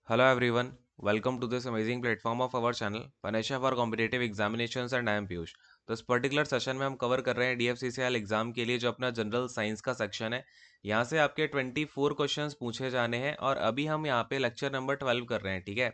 Hello everyone, welcome to this amazing platform of our channel Panesha for Competitive Examinations and I am Piyush। तो इस particular session में हम cover कर रहे हैं DFCCL एग्जाम के लिए जो अपना जनरल साइंस का सेक्शन है। यहाँ से आपके 24 क्वेश्चंस पूछे जाने हैं और अभी हम यहाँ पे लेक्चर नंबर 12 कर रहे हैं, ठीक है।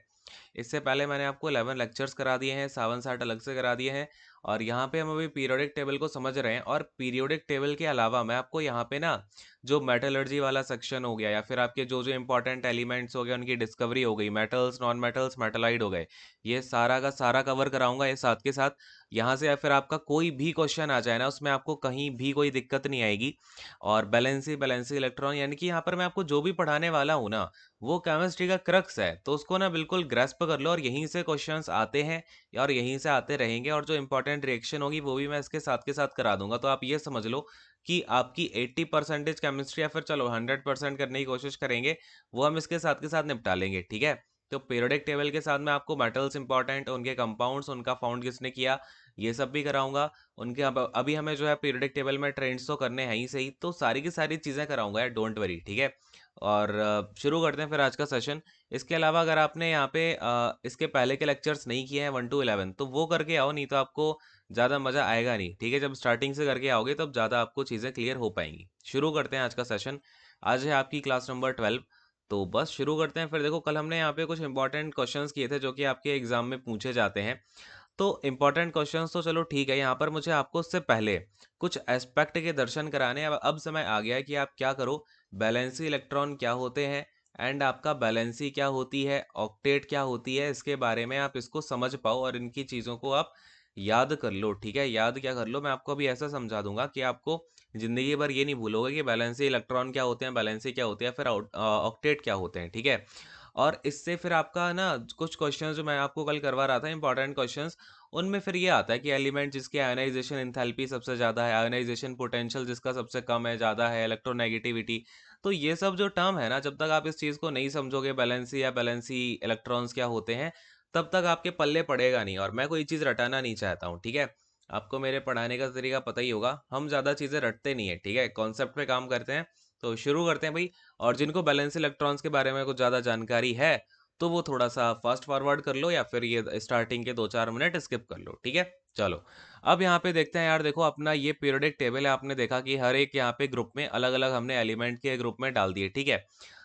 इससे पहले मैंने आपको 11 लेक्चर्स करा दिए हैं, 7 अलग से करा दिए हैं और यहाँ पे हम अभी पीरियोडिक टेबल को समझ रहे हैं। और पीरियोडिक टेबल के अलावा मैं आपको यहाँ पे ना जो मेटलर्जी वाला सेक्शन हो गया या फिर आपके जो जो इंपॉर्टेंट एलिमेंट्स हो गए उनकी डिस्कवरी हो गई, मेटल्स नॉन मेटल्स मेटलाइड हो गए, ये सारा का सारा कवर कराऊंगा ये साथ के साथ। यहाँ से या फिर आपका कोई भी क्वेश्चन आ जाए ना उसमें आपको कहीं भी कोई दिक्कत नहीं आएगी। और बैलेंसी बैलेंसी इलेक्ट्रॉन यानी कि यहाँ पर मैं आपको जो भी पढ़ाने वाला हूँ ना वो केमिस्ट्री का क्रक्स है, तो उसको ना बिल्कुल ग्रेस्प कर लो और यहीं से क्वेश्चंस आते हैं और यहीं से आते रहेंगे और जो इंपॉर्टेंट रिएक्शन होगी वो भी मैं इसके साथ के साथ करा दूंगा। तो आप ये समझ लो कि आपकी 80% केमिस्ट्री या फिर चलो 100% करने की कोशिश करेंगे, वो हम इसके साथ के साथ निपटा लेंगे, ठीक है। तो पीरियोडिक टेबल के साथ मैं आपको मेटल्स इंपॉर्टेंट, उनके कंपाउंड्स, उनका फाउंड किसने किया, ये सब भी कराऊंगा। उनके अभी हमें जो है पीरियोडिक टेबल में ट्रेंड्स तो करने हैं ही सही, तो सारी की सारी चीज़ें कराऊंगा यार, डोंट वरी, ठीक है। और शुरू करते हैं फिर आज का सेशन। इसके अलावा अगर आपने यहाँ पे इसके पहले के लेक्चर्स नहीं किए हैं 1 to 11 तो वो करके आओ, नहीं तो आपको ज़्यादा मज़ा आएगा नहीं, ठीक है। जब स्टार्टिंग से करके आओगे तब ज़्यादा आपको चीज़ें क्लियर हो पाएंगी। शुरू करते हैं आज का सेशन। आज है आपकी क्लास नंबर 12। तो बस शुरू करते हैं। फिर देखो कल हमने यहाँ पे कुछ इंपॉर्टेंट क्वेश्चंस किए थे जो कि आपके एग्जाम में पूछे जाते हैं। तो इंपॉर्टेंट क्वेश्चंस तो चलो ठीक है, यहाँ पर मुझे आपको उससे पहले कुछ एस्पेक्ट के दर्शन कराने हैं। अब समय आ गया है कि आप क्या करो, बैलेंसी इलेक्ट्रॉन क्या होते हैं एंड आपका बैलेंसी क्या होती है, ऑक्टेट क्या होती है, इसके बारे में आप इसको समझ पाओ और इनकी चीज़ों को आप याद कर लो, ठीक है। याद क्या कर लो, मैं आपको अभी ऐसा समझा दूंगा कि आपको जिंदगी भर ये नहीं भूलोगे कि बैलेंसी इलेक्ट्रॉन क्या होते हैं, बैलेंसी क्या होती है, फिर ऑक्टेट क्या होते हैं, ठीक है। और इससे फिर आपका ना कुछ क्वेश्चंस जो मैं आपको कल करवा रहा था इंपॉर्टेंट क्वेश्चंस, उनमें फिर ये आता है कि एलिमेंट जिसकी आयनाइजेशन एंथैल्पी सबसे ज़्यादा है, आयनाइजेशन पोटेंशियल जिसका सबसे कम है, ज़्यादा है, इलेक्ट्रोनेगेटिविटी। तो ये सब जो टर्म है ना, जब तक आप इस चीज़ को नहीं समझोगे बैलेंसी या बैलेंसी इलेक्ट्रॉन्स क्या होते हैं, तब तक आपके पल्ले पड़ेगा नहीं। और मैं कोई चीज़ रटाना नहीं चाहता हूँ, ठीक है। आपको मेरे पढ़ाने का तरीका पता ही होगा, हम ज़्यादा चीज़ें रटते नहीं है, ठीक है, कॉन्सेप्ट पे काम करते हैं। तो शुरू करते हैं भाई। और जिनको बैलेंस इलेक्ट्रॉन्स के बारे में कुछ ज़्यादा जानकारी है तो वो थोड़ा सा फास्ट फॉरवर्ड कर लो या फिर ये स्टार्टिंग के 2-4 मिनट स्किप कर लो, ठीक है। चलो अब यहाँ पे देखते हैं यार, देखो अपना ये पीरियोडिक टेबल है, आपने देखा कि हर एक यहाँ पे ग्रुप में अलग अलग हमने एलिमेंट के ग्रुप में डाल दिए, ठीक है।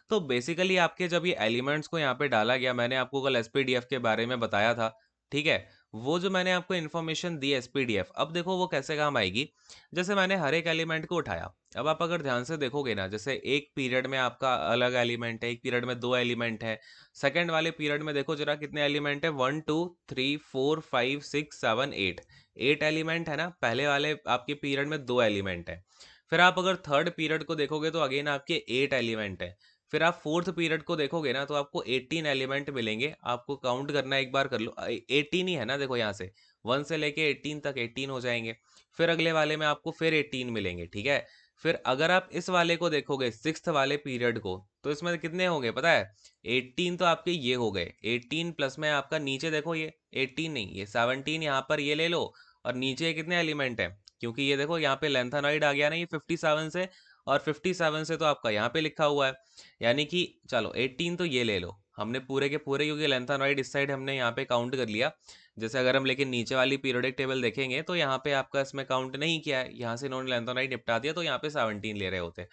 तो बेसिकली आपके जब ये एलिमेंट्स को यहाँ पे डाला गया, मैंने आपको कल एसपीडीएफ के बारे में बताया था, ठीक है। वो जो मैंने आपको इन्फॉर्मेशन दी एसपीडीएफ, अब देखो वो कैसे काम आएगी। जैसे मैंने हर एक एलिमेंट को उठाया, अब आप अगर ध्यान से देखोगे ना, जैसे एक पीरियड में आपका अलग एलिमेंट है, एक पीरियड में 2 एलिमेंट है, सेकंड वाले पीरियड में देखो जरा कितने एलिमेंट है, 1 2 3 4 5 6 7 8, 8 एलिमेंट है ना। पहले वाले आपके पीरियड में 2 एलिमेंट है। फिर आप अगर थर्ड पीरियड को देखोगे तो अगेन आपके 8 एलिमेंट है। फिर आप फोर्थ पीरियड को देखोगे ना तो आपको 18 एलिमेंट मिलेंगे। आपको काउंट करना एक बार कर लो, 18 ही है ना, देखो यहाँ से 1 से लेके 18 तक 18 हो जाएंगे। फिर अगले वाले में आपको फिर 18 मिलेंगे, ठीक है। फिर अगर आप इस वाले को देखोगे सिक्स्थ वाले पीरियड को, तो इसमें कितने हो गए पता है, 18 तो आपके ये हो गए, 18 प्लस में आपका नीचे देखो ये 18 नहीं ये 17 यहाँ पर ये ले लो। और नीचे कितने एलिमेंट है, क्योंकि ये देखो यहाँ पे लेंथेनॉइड आ गया ना ये 57 से, और 57 से तो आपका यहाँ पे लिखा हुआ है, यानी कि चलो 18 तो ये ले लो हमने पूरे के पूरे, क्योंकि लेंथेनॉइड इस साइड हमने यहाँ पे काउंट कर लिया। जैसे अगर हम लेकिन नीचे वाली पीरियोडिक टेबल देखेंगे तो यहाँ पे आपका इसमें काउंट नहीं किया है, यहाँ से इन्होंने लेंथेनॉइड निपटा दिया तो यहाँ पे 17 ले रहे होते।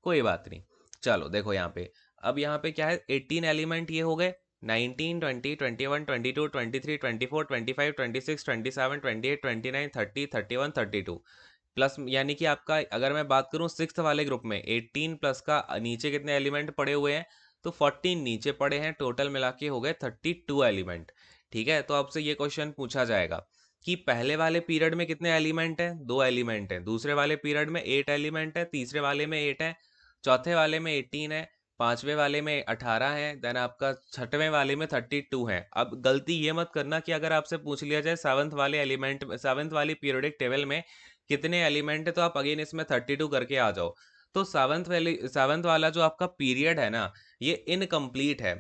कोई बात नहीं। चलो देखो यहाँ पे, अब यहाँ पे क्या है, 18 एलिमेंट ये हो गए, 19 20 21 22 23 24 25 26 27 28 29 30 31 32 प्लस, यानी कि आपका अगर मैं बात करूं सिक्स्थ वाले ग्रुप में 18 प्लस का नीचे कितने एलिमेंट पड़े हुए हैं, तो 14 नीचे पड़े हैं, टोटल मिला के हो गए 32 एलिमेंट, ठीक है। तो आपसे ये क्वेश्चन पूछा जाएगा कि पहले वाले पीरियड में कितने एलिमेंट हैं, 2 एलिमेंट हैं, दूसरे वाले पीरियड में 8 एलिमेंट है, तीसरे वाले में 8 है, चौथे वाले में 18 है, पांचवें वाले में 18 है, देन आपका छठवें वाले में 32 है। अब गलती ये मत करना कि अगर आपसे पूछ लिया जाए सेवंथ वाले एलिमेंट, सेवंथ वाली पीरियोडिक टेबल में कितने एलिमेंट है, तो आप अगेन इसमें 32 करके आ जाओ। तो सेवंथ वाला जो आपका पीरियड है ना, ये इनकम्प्लीट है,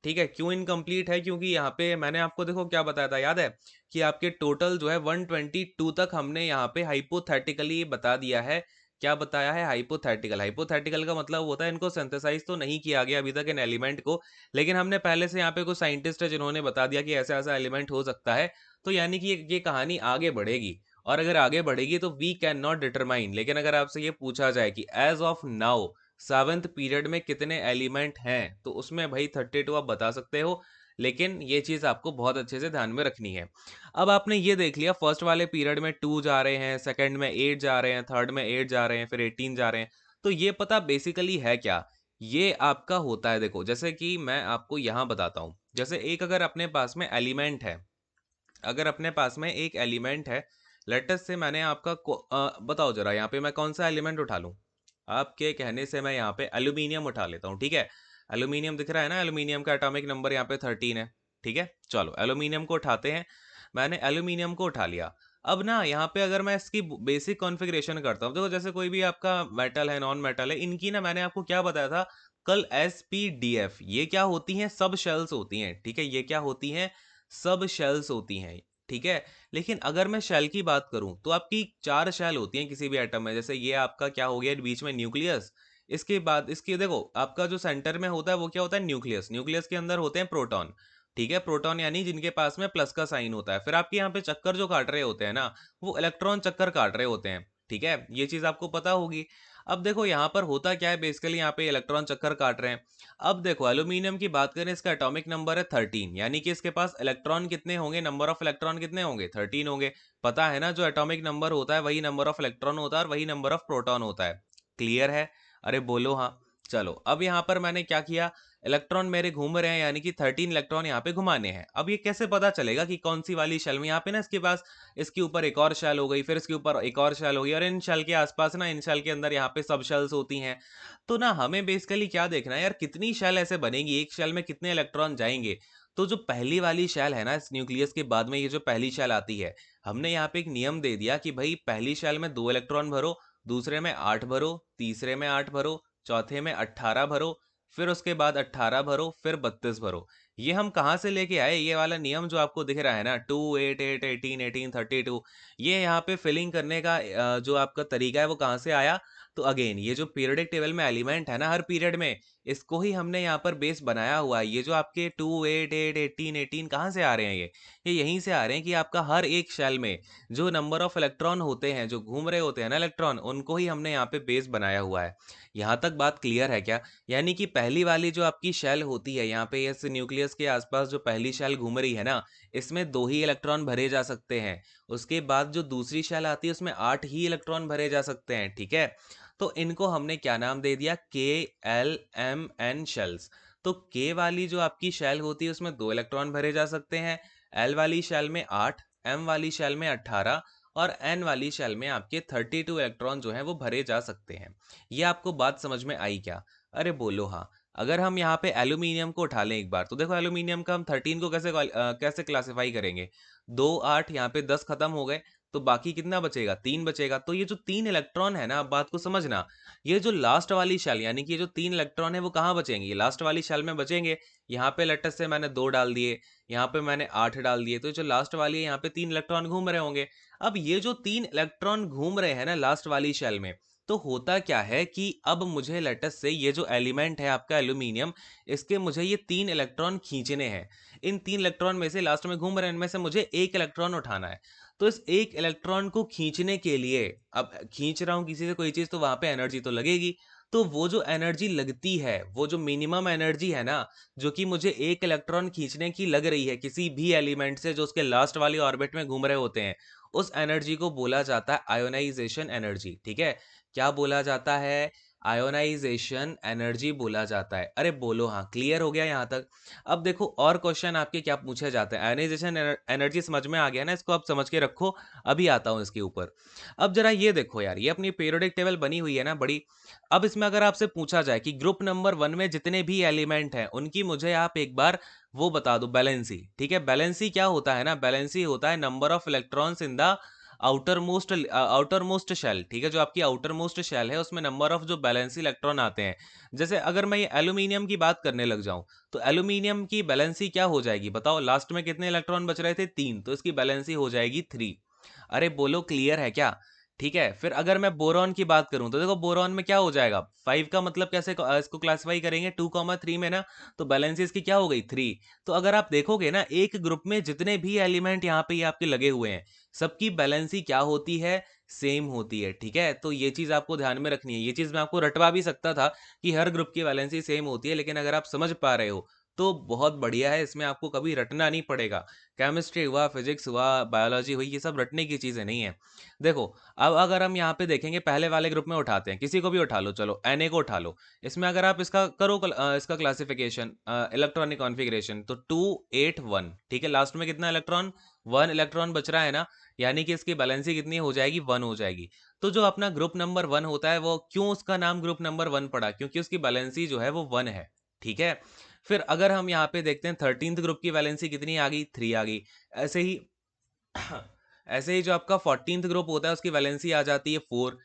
ठीक है। क्यों इनकम्प्लीट है, क्योंकि यहाँ पे मैंने आपको देखो क्या बताया था, याद है कि आपके टोटल जो है 122 तक हमने यहाँ पे हाइपोथेटिकली बता दिया है क्या बताया है? हाइपोथेटिकल। हाइपोथेटिकल का मतलब होता है इनको सिंथेसाइज तो नहीं किया गया अभी तक इन एलिमेंट को, लेकिन हमने पहले से यहाँ पे कुछ साइंटिस्ट है जिन्होंने बता दिया कि ऐसा ऐसा एलिमेंट हो सकता है, तो यानी कि ये कहानी आगे बढ़ेगी। और अगर आगे बढ़ेगी तो वी कैन नॉट डिटरमाइन, लेकिन अगर आपसे ये पूछा जाए कि as of now seventh period में कितने एलिमेंट हैं, तो उसमें भाई 32 आप बता सकते हो, लेकिन ये चीज आपको बहुत अच्छे से ध्यान में रखनी है। अब आपने ये देख लिया फर्स्ट वाले पीरियड में 2 जा रहे हैं, सेकंड में 8 जा रहे हैं, थर्ड में 8 जा रहे हैं, फिर 18 जा रहे हैं। तो ये पता बेसिकली है क्या? ये आपका होता है, देखो जैसे कि मैं आपको यहाँ बताता हूँ। जैसे एक अगर अपने पास में एलिमेंट है, अगर अपने पास में एक एलिमेंट है, लेटस से मैंने आपका बताओ जरा यहाँ पे मैं कौन सा एलिमेंट उठा लूँ? आपके कहने से मैं यहाँ पे एल्यूमिनियम उठा लेता हूँ, ठीक है। एल्यूमिनियम दिख रहा है ना, एल्यूमिनियम का एटॉमिक नंबर यहाँ पे 13 है, ठीक है। चलो एल्यूमिनियम को उठाते हैं। मैंने एल्यूमिनियम को उठा लिया। अब ना यहाँ पे अगर मैं इसकी बेसिक कॉन्फ़िगरेशन करता हूँ, देखो जैसे कोई भी आपका मेटल है, नॉन मेटल है, इनकी ना मैंने आपको क्या बताया था कल, SPDF, ये क्या होती हैं? सब शेल्स होती हैं, ठीक है। ये क्या होती हैं? सब शेल्स होती हैं, ठीक है। लेकिन अगर मैं शेल की बात करूं तो आपकी 4 शेल होती हैं किसी भी एटम में। जैसे ये आपका क्या हो गया बीच में? न्यूक्लियस। इसके बाद इसके देखो आपका जो सेंटर में होता है वो क्या होता है? न्यूक्लियस। न्यूक्लियस के अंदर होते हैं प्रोटॉन, ठीक है। प्रोटॉन यानी जिनके पास में प्लस का साइन होता है। फिर आपके यहाँ पे चक्कर जो काट रहे होते हैं ना, वो इलेक्ट्रॉन चक्कर काट रहे होते हैं, ठीक है। ये चीज आपको पता होगी। अब देखो यहाँ पर होता क्या है, बेसिकली यहाँ पे इलेक्ट्रॉन चक्कर काट रहे हैं। अब देखो एल्यूमिनियम की बात करें, इसका एटॉमिक नंबर है 13, यानी कि इसके पास इलेक्ट्रॉन कितने होंगे? नंबर ऑफ इलेक्ट्रॉन कितने होंगे? 13 होंगे। पता है ना, जो एटॉमिक नंबर होता है वही नंबर ऑफ इलेक्ट्रॉन होता है और वही नंबर ऑफ प्रोटॉन होता है। क्लियर है? अरे बोलो हाँ। चलो अब यहाँ पर मैंने क्या किया, इलेक्ट्रॉन मेरे घूम रहे हैं, यानी कि 13 इलेक्ट्रॉन यहाँ पे घुमाने हैं। अब ये कैसे पता चलेगा कि कौन सी वाली शेल में? यहाँ पे ना इसके पास, इसके ऊपर एक और शेल हो गई, फिर इसके ऊपर एक और शेल हो गई, और इन शेल के आसपास ना, इन शेल के अंदर यहाँ पे सब शेल्स होती हैं। तो ना हमें बेसिकली क्या देखना है यार, कितनी शेल ऐसे बनेगी, एक शेल में कितने इलेक्ट्रॉन जाएंगे। तो जो पहली वाली शेल है ना, इस न्यूक्लियस के बाद में ये जो पहली शेल आती है, हमने यहाँ पे एक नियम दे दिया कि भाई पहली शेल में 2 इलेक्ट्रॉन भरो, दूसरे में 8 भरो, तीसरे में 8 भरो, चौथे में 18 भरो, फिर उसके बाद 18 भरो, फिर 32 भरो। ये हम कहाँ से लेके आए? ये वाला नियम जो आपको दिख रहा है ना, 2 8 8 18 18 32, ये यहाँ पे फिलिंग करने का जो आपका तरीका है वो कहाँ से आया? तो अगेन ये जो पीरियोडिक टेबल में एलिमेंट है ना हर पीरियड में, इसको ही हमने यहाँ पर बेस बनाया हुआ है। ये जो आपके 2 8 8 18 18 कहाँ से आ रहे हैं? ये यहीं से आ रहे हैं कि आपका हर एक शेल में जो नंबर ऑफ इलेक्ट्रॉन होते हैं, जो घूम रहे होते हैं ना इलेक्ट्रॉन, उनको ही हमने यहाँ पे बेस बनाया हुआ है। यहाँ तक बात क्लियर है क्या? यानी कि पहली वाली जो आपकी शेल होती है, यहाँ पे इस न्यूक्लियस के आसपास जो पहली शेल घूम रही है ना, इसमें 2 ही इलेक्ट्रॉन भरे जा सकते हैं। उसके बाद जो दूसरी शेल आती है उसमें 8 ही इलेक्ट्रॉन भरे जा सकते हैं, ठीक है। तो इनको हमने क्या नाम दे दिया? KLMN shells. तो के वाली जो आपकी शेल होती है उसमें 2 इलेक्ट्रॉन भरे जा सकते हैं, एल वाली शेल में 8, एम वाली शेल में 18, और एन वाली शेल में आपके 32 इलेक्ट्रॉन जो हैं वो भरे जा सकते हैं। ये आपको बात समझ में आई क्या? अरे बोलो हाँ। अगर हम यहाँ पे एल्यूमिनियम को उठा लें एक बार, तो देखो एल्यूमिनियम का हम 13 को कैसे क्लासिफाई करेंगे? 2 8 यहाँ पे 10 खत्म हो गए, तो बाकी कितना बचेगा? 3 बचेगा। तो ये जो 3 इलेक्ट्रॉन है ना, अब बात को समझना, ये जो लास्ट वाली शेल, यानी कि ये जो 3 इलेक्ट्रॉन है वो कहाँ बचेंगे? ये लास्ट वाली शेल में बचेंगे। यहाँ पे लेटस से मैंने 2 डाल दिए, यहाँ पे मैंने 8 डाल दिए, तो जो लास्ट वाली है यहाँ पे 3 इलेक्ट्रॉन घूम रहे होंगे। अब ये जो 3 इलेक्ट्रॉन घूम रहे हैं ना लास्ट वाली शेल में, तो होता क्या है कि अब मुझे लेटस से ये जो एलिमेंट है आपका एल्यूमिनियम, इसके मुझे ये 3 इलेक्ट्रॉन खींचने हैं। इन 3 इलेक्ट्रॉन में से लास्ट में घूम रहे हैं, इनमें से मुझे एक इलेक्ट्रॉन उठाना है। तो इस एक इलेक्ट्रॉन को खींचने के लिए, अब खींच रहा हूं किसी से कोई चीज, तो वहां पे एनर्जी तो लगेगी। तो वो जो एनर्जी लगती है, वो जो मिनिमम एनर्जी है ना, जो कि मुझे एक इलेक्ट्रॉन खींचने की लग रही है किसी भी एलिमेंट से जो उसके लास्ट वाली ऑर्बिट में घूम रहे होते हैं, उस एनर्जी को बोला जाता है आयोनाइजेशन एनर्जी, ठीक है। क्या बोला जाता है? आयोनाइजेशन एनर्जी बोला जाता है। अरे बोलो हाँ। क्लियर हो गया यहाँ तक? अब देखो और क्वेश्चन आपके क्या पूछे जाते हैं। आयोनाइजेशन एनर्जी समझ में आ गया ना, इसको आप समझ के रखो, अभी आता हूँ इसके ऊपर। अब जरा ये देखो यार, ये अपनी पीरियोडिक टेबल बनी हुई है ना बड़ी। अब इसमें अगर आपसे पूछा जाए कि ग्रुप नंबर 1 में जितने भी एलिमेंट हैं उनकी मुझे आप एक बार वो बता दो, बैलेंसी, ठीक है। बैलेंसी क्या होता है ना, बैलेंसी होता है number of electrons in the outermost shell, ठीक है। जो आपकी आउटर मोस्ट शेल है उसमें नंबर ऑफ जो बैलेंसी इलेक्ट्रॉन आते हैं। जैसे अगर मैं ये एल्यूमिनियम की बात करने लग जाऊं, तो एल्यूमिनियम की बैलेंसी क्या हो जाएगी बताओ? लास्ट में कितने इलेक्ट्रॉन बच रहे थे? 3, तो इसकी बैलेंसी हो जाएगी 3। अरे बोलो क्लियर है क्या? ठीक है। फिर अगर मैं बोरॉन की बात करूं तो देखो बोरॉन में क्या हो जाएगा, 5 का मतलब कैसे इसको क्लासिफाई करेंगे, 2,3 में ना, तो बैलेंस इसकी क्या हो गई 3। तो अगर आप देखोगे ना एक ग्रुप में जितने भी एलिमेंट यहाँ पे ये आपके लगे हुए हैं, सबकी बैलेंसी क्या होती है, सेम होती है। ठीक है, तो ये चीज आपको ध्यान में रखनी है। ये चीज मैं आपको रटवा भी सकता था कि हर ग्रुप की बैलेंसी सेम होती है, लेकिन अगर आप समझ पा रहे हो तो बहुत बढ़िया है, इसमें आपको कभी रटना नहीं पड़ेगा। केमिस्ट्री हुआ, फिजिक्स हुआ, बायोलॉजी हुई, ये सब रटने की चीजें नहीं है। देखो, अब अगर हम यहाँ पे देखेंगे पहले वाले ग्रुप में उठाते हैं, किसी को भी उठा लो, चलो Na को उठा लो। इसमें अगर आप इसका करो इसका क्लासिफिकेशन, इलेक्ट्रॉनिक कॉन्फ़िगरेशन, तो 2 8 1। ठीक है, लास्ट में कितना इलेक्ट्रॉन, 1 इलेक्ट्रॉन बच रहा है ना, यानी कि इसकी बैलेंसी कितनी हो जाएगी, 1 हो जाएगी। तो जो अपना ग्रुप नंबर 1 होता है, वो क्यों उसका नाम ग्रुप नंबर 1 पड़ा, क्योंकि उसकी बैलेंसी जो है वो 1 है। ठीक है। फिर अगर हम यहाँ पे देखते हैं 13th ग्रुप की बैलेंसी कितनी आ गई, 3 आ गई। ऐसे ही ऐसे ही जो आपका 14th ग्रुप होता है उसकी वैलेंसी आ जाती है 4।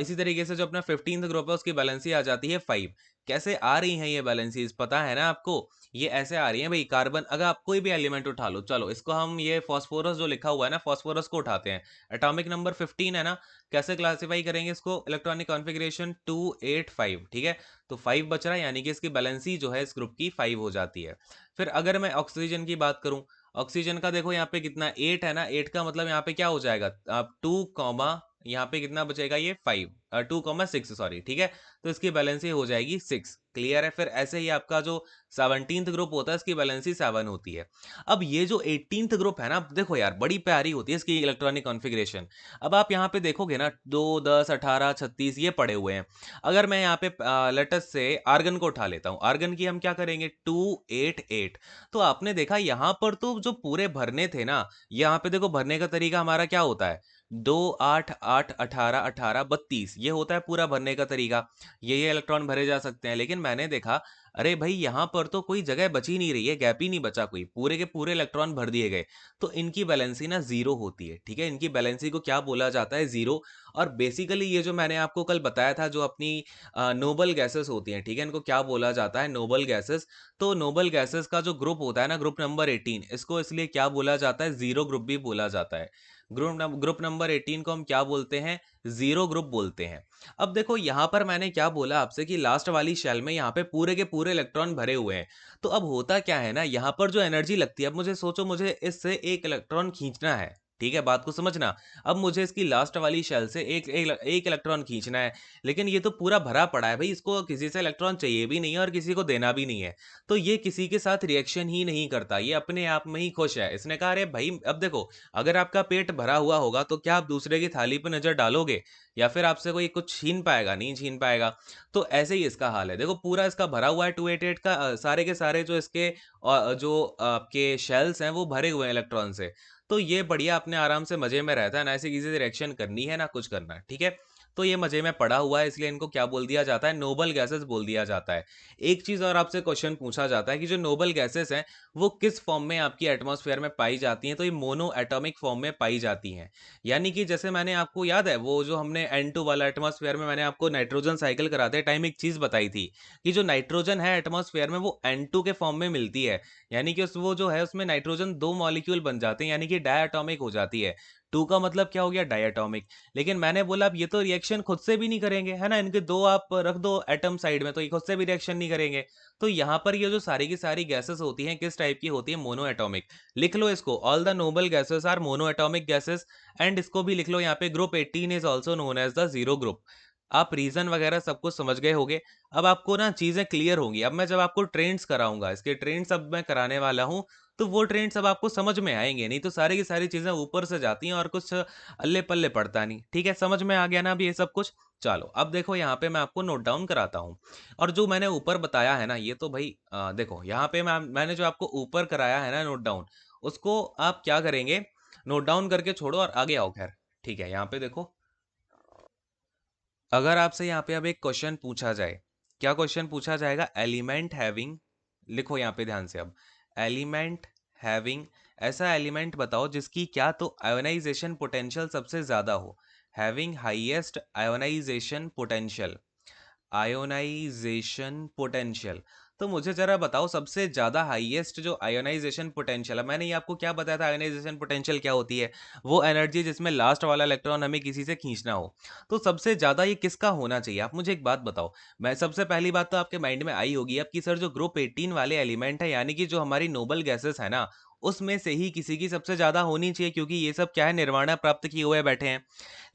इसी तरीके से जो अपना 15th ग्रुप है उसकी वैलेंसी आ जाती है 5। कैसे आ रही हैं ये वैलेंसीज, पता है ना आपको? ये ऐसे आ रही हैं भाई, कार्बन, अगर आप कोई भी एलिमेंट उठा लो, चलो इसको हम ये फास्फोरस जो लिखा हुआ है ना, फास्फोरस को उठाते हैं, एटॉमिक नंबर 15 है ना, कैसे क्लासिफाई करेंगे इसको, इलेक्ट्रॉनिक कॉन्फ़िगरेशन 2 8 5। ठीक है, तो 5 बच रहा है, यानी कि इसकी बैलेंसी जो है इस ग्रुप की 5 हो जाती है। फिर अगर मैं ऑक्सीजन की बात करूं, ऑक्सीजन का देखो यहाँ पे कितना 8 है ना, 8 का मतलब यहाँ पे क्या हो जाएगा, आप 2 कॉमा, यहाँ पे कितना बचेगा, ये 5, 2,6 सॉरी। ठीक है, तो इसकी बैलेंसी हो जाएगी 6। क्लियर है। फिर ऐसे ही आपका जो 17th ग्रुप होता है इसकी बैलेंसी 7 होती है। अब ये जो 18th ग्रुप है ना, देखो यार बड़ी प्यारी होती है इसकी इलेक्ट्रॉनिक कॉन्फ़िगरेशन। अब आप यहाँ पे देखोगे ना, 2 10 18 36 ये पड़े हुए हैं। अगर मैं यहाँ पे लेटस से आर्गन को उठा लेता हूँ, आर्गन की हम क्या करेंगे, 2 8 8। तो आपने देखा यहाँ पर तो जो पूरे भरने थे ना, यहाँ पे देखो भरने का तरीका हमारा क्या होता है, 2 8 8 18 18 32, ये होता है पूरा भरने का तरीका। ये इलेक्ट्रॉन भरे जा सकते हैं, लेकिन मैंने देखा अरे भाई यहाँ पर तो कोई जगह बची नहीं रही है, गैप ही नहीं बचा, कोई पूरे के पूरे इलेक्ट्रॉन भर दिए गए। तो इनकी बैलेंसी ना जीरो होती है। ठीक है, इनकी बैलेंसी को क्या बोला जाता है, जीरो। और बेसिकली ये जो मैंने आपको कल बताया था, जो अपनी नोबल गैसेस होती हैं, ठीक है, इनको क्या बोला जाता है, नोबल गैसेस। तो नोबल गैसेस का जो ग्रुप होता है ना, ग्रुप नंबर 18, इसको इसलिए क्या बोला जाता है, जीरो ग्रुप भी बोला जाता है। ग्रुप नंबर 18 को हम क्या बोलते हैं, जीरो ग्रुप बोलते हैं। अब देखो यहाँ पर मैंने क्या बोला आपसे कि लास्ट वाली शेल में यहाँ पे पूरे के पूरे इलेक्ट्रॉन भरे हुए हैं। तो अब होता क्या है ना, यहाँ पर जो एनर्जी लगती है, अब मुझे सोचो, मुझे इससे एक इलेक्ट्रॉन खींचना है। ठीक है, बात को समझना। अब मुझे इसकी लास्ट वाली शेल से एक इलेक्ट्रॉन खींचना है, लेकिन ये तो पूरा भरा पड़ा है भाई, इसको किसी से इलेक्ट्रॉन चाहिए भी नहीं है और किसी को देना भी नहीं है। तो ये किसी के साथ रिएक्शन ही नहीं करता, ये अपने आप में ही खुश है। इसने कहा अरे भाई, अब देखो, अगर आपका पेट भरा हुआ होगा तो क्या आप दूसरे की थाली पर नजर डालोगे, या फिर आपसे कोई कुछ छीन पाएगा, नहीं छीन पाएगा। तो ऐसे ही इसका हाल है, देखो पूरा इसका भरा हुआ है 2 8 8 का, सारे के सारे जो इसके जो आपके शेल्स हैं वो भरे हुए हैं इलेक्ट्रॉन से। तो ये बढ़िया अपने आराम से मजे में रहता है ना, ऐसे किसी से रिएक्शन करनी है ना कुछ करना है। ठीक है, तो ये मजे में पड़ा हुआ है, इसलिए इनको क्या बोल दिया जाता है, नोबल गैसेस बोल दिया जाता है। एक चीज और आपसे क्वेश्चन पूछा जाता है कि जो नोबल गैसेस हैं वो किस फॉर्म में आपकी एटमॉस्फेयर में पाई जाती हैं, तो ये मोनो एटॉमिक फॉर्म में पाई जाती हैं। यानी कि जैसे मैंने आपको याद है वो जो हमने N2 वाला एटमॉस्फेयर में मैंने आपको नाइट्रोजन साइकिल कराते टाइम एक चीज बताई थी, कि जो नाइट्रोजन है एटमॉस्फेयर में वो N2 के फॉर्म में मिलती है। यानी कि उस वो जो है उसमें नाइट्रोजन 2 मॉलिक्यूल बन जाते हैं, यानी कि डायटोमिक हो जाती है। 2 का मतलब क्या हो गया, डायटोमिक। लेकिन मैंने बोला अब ये तो रिएक्शन खुद से भी नहीं करेंगे, है ना, इनके दो आप रख दो एटम साइड में, तो ये खुद से भी रिएक्शन नहीं करेंगे। तो यहाँ पर ये जो सारी की सारी गैसेस होती हैं किस टाइप की होती है, मोनो एटॉमिक। लिख लो इसको, all the noble gases are monoatomic gases. And इसको भी लिख लो यहाँ पे, group 18 is also known as the zero group. आप रीजन वगैरह सब कुछ समझ गए होंगे। अब आपको ना चीजें क्लियर होंगी। अब मैं जब आपको ट्रेंड्स कराऊंगा, इसके ट्रेंड्स अब मैं कराने वाला हूँ, तो वो ट्रेंड्स अब आपको समझ में आएंगे, नहीं तो सारी की सारी चीजें ऊपर से जाती हैं और कुछ अल्ले पल्ले पड़ता नहीं। ठीक है, समझ में आ गया ना अभी ये सब कुछ? चलो अब देखो यहाँ पे मैं आपको नोट डाउन कराता हूँ। और जो मैंने ऊपर बताया है ना, ये तो भाई देखो यहाँ पे मैंने जो आपको ऊपर कराया है ना नोट डाउन, उसको आप क्या करेंगे, नोट डाउन करके छोड़ो और आगे आओ। खैर ठीक है, यहाँ पे देखो, अगर आपसे यहाँ पे अब एक क्वेश्चन पूछा जाए, क्या क्वेश्चन पूछा जाएगा, एलिमेंट हैविंग, लिखो यहाँ पे ध्यान से अब, एलिमेंट हैविंग, ऐसा एलिमेंट बताओ जिसकी क्या तो आयोनाइजेशन पोटेंशियल सबसे ज्यादा हो, having highest ionization potential, ionization potential. तो मुझे जरा बताओ सबसे ज्यादा हाईएस्ट जो आयोनाइजेशन पोटेंशियल है, मैंने ये आपको क्या बताया था आयोनाइजेशन पोटेंशियल क्या होती है, वो एनर्जी जिसमें लास्ट वाला इलेक्ट्रॉन हमें किसी से खींचना हो। तो सबसे ज्यादा ये किसका होना चाहिए, आप मुझे एक बात बताओ। मैं सबसे पहली बात तो आपके माइंड में आई होगी अब कि सर जो ग्रुप 18 वाले एलिमेंट है यानी कि जो हमारी नोबल गैसेस है ना, उसमें से ही किसी की सबसे ज्यादा होनी चाहिए, क्योंकि ये सब क्या है, निर्वाणा प्राप्त किए हुए बैठे हैं।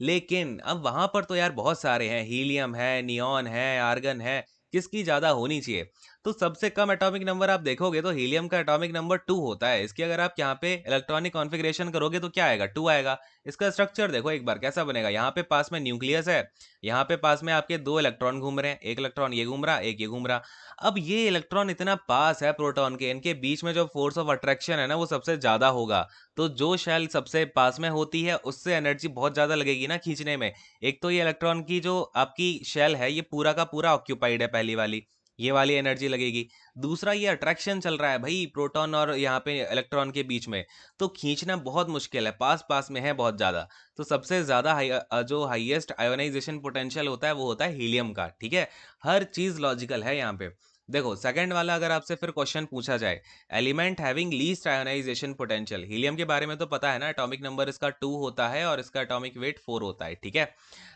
लेकिन अब वहां पर तो यार बहुत सारे हैं, हीलियम है, नियॉन है, आर्गन है, किसकी ज्यादा होनी चाहिए। तो सबसे कम एटॉमिक नंबर आप देखोगे तो हीलियम का एटॉमिक नंबर 2 होता है। इसकी अगर आप यहाँ पे इलेक्ट्रॉनिक कॉन्फ़िगरेशन करोगे तो क्या आएगा, 2 आएगा। इसका स्ट्रक्चर देखो एक बार कैसा बनेगा, यहाँ पे पास में न्यूक्लियस है, यहाँ पे पास में आपके 2 इलेक्ट्रॉन घूम रहे हैं, एक इलेक्ट्रॉन ये घूम रहा, एक ये घूम रहा। अब ये इलेक्ट्रॉन इतना पास है प्रोटॉन के, इनके बीच में जो फोर्स ऑफ अट्रैक्शन है ना वो सबसे ज्यादा होगा। तो जो शेल सबसे पास में होती है उससे एनर्जी बहुत ज्यादा लगेगी ना खींचने में। एक तो ये इलेक्ट्रॉन की जो आपकी शेल है ये पूरा का पूरा ऑक्यूपाइड है, पहली वाली ये वाली एनर्जी लगेगी। दूसरा ये अट्रैक्शन चल रहा है भाई प्रोटॉन और यहाँ पे इलेक्ट्रॉन के बीच में, तो खींचना बहुत मुश्किल है, पास पास में है बहुत ज्यादा। तो सबसे ज्यादा जो हाईएस्ट आयोनाइजेशन पोटेंशियल होता है वो होता है हीलियम का, ठीक है। हर चीज लॉजिकल है यहाँ पे। देखो सेकंड वाला अगर आपसे फिर क्वेश्चन पूछा जाए, element having least ionization potential, helium के बारे में तो पता है ना, एटॉमिक नंबर इसका 2 होता है और इसका एटॉमिक वेट 4 होता है, ठीक है।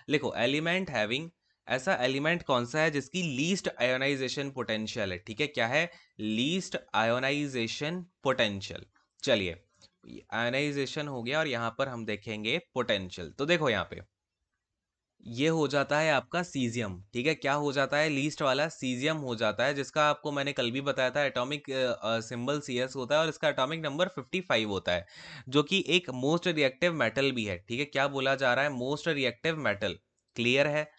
लिखो एलिमेंट हैविंग, ऐसा एलिमेंट कौन सा है जिसकी लीस्ट आयोनाइजेशन पोटेंशियल है, ठीक है, क्या है, लीस्ट आयोनाइजेशन पोटेंशियल। चलिए आयोनाइजेशन हो गया और यहां पर हम देखेंगे पोटेंशियल। तो देखो यहाँ पे ये हो जाता है आपका सीजियम, ठीक है, क्या हो जाता है, लीस्ट वाला सीजियम हो जाता है, जिसका आपको मैंने कल भी बताया था एटॉमिक सिंबल सीएस होता है और इसका एटॉमिक नंबर 55 होता है, जो कि एक मोस्ट रिएक्टिव मेटल भी है, ठीक है। क्या बोला जा रहा है, मोस्ट रिएक्टिव मेटल, क्लियर है।